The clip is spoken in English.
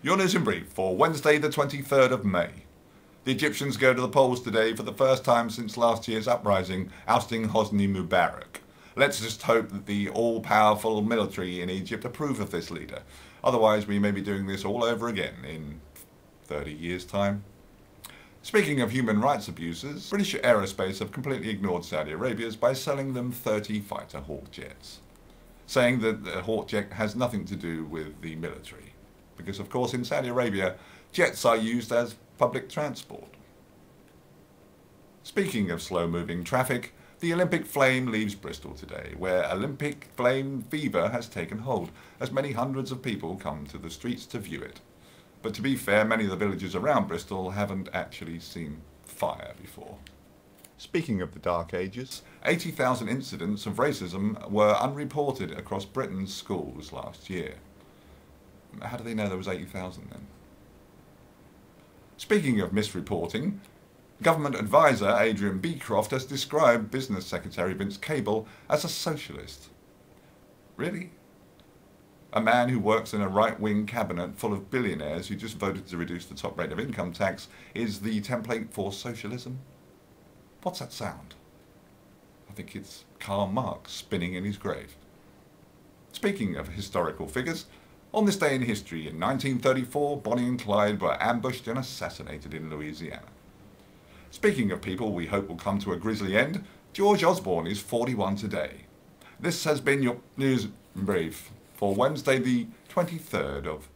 Your news in brief for Wednesday the 23rd of May. The Egyptians go to the polls today for the first time since last year's uprising, ousting Hosni Mubarak. Let's just hope that the all-powerful military in Egypt approve of this leader. Otherwise we may be doing this all over again in 30 years' time. Speaking of human rights abuses, British Aerospace have completely ignored Saudi Arabia's by selling them 30 fighter Hawk jets, saying that the Hawk jet has nothing to do with the military. Because of course in Saudi Arabia, jets are used as public transport. Speaking of slow-moving traffic, the Olympic flame leaves Bristol today, where Olympic flame fever has taken hold, as many hundreds of people come to the streets to view it. But to be fair, many of the villages around Bristol haven't actually seen fire before. Speaking of the Dark Ages, 80,000 incidents of racism were unreported across Britain's schools last year. How do they know there was 80,000 then? Speaking of misreporting, Government advisor Adrian Beecroft has described Business Secretary Vince Cable as a socialist. Really? A man who works in a right-wing cabinet full of billionaires who just voted to reduce the top rate of income tax is the template for socialism? What's that sound? I think it's Karl Marx spinning in his grave. Speaking of historical figures, on this day in history, in 1934, Bonnie and Clyde were ambushed and assassinated in Louisiana. Speaking of people we hope will come to a grisly end, George Osborne is 41 today. This has been your news brief for Wednesday the 23rd of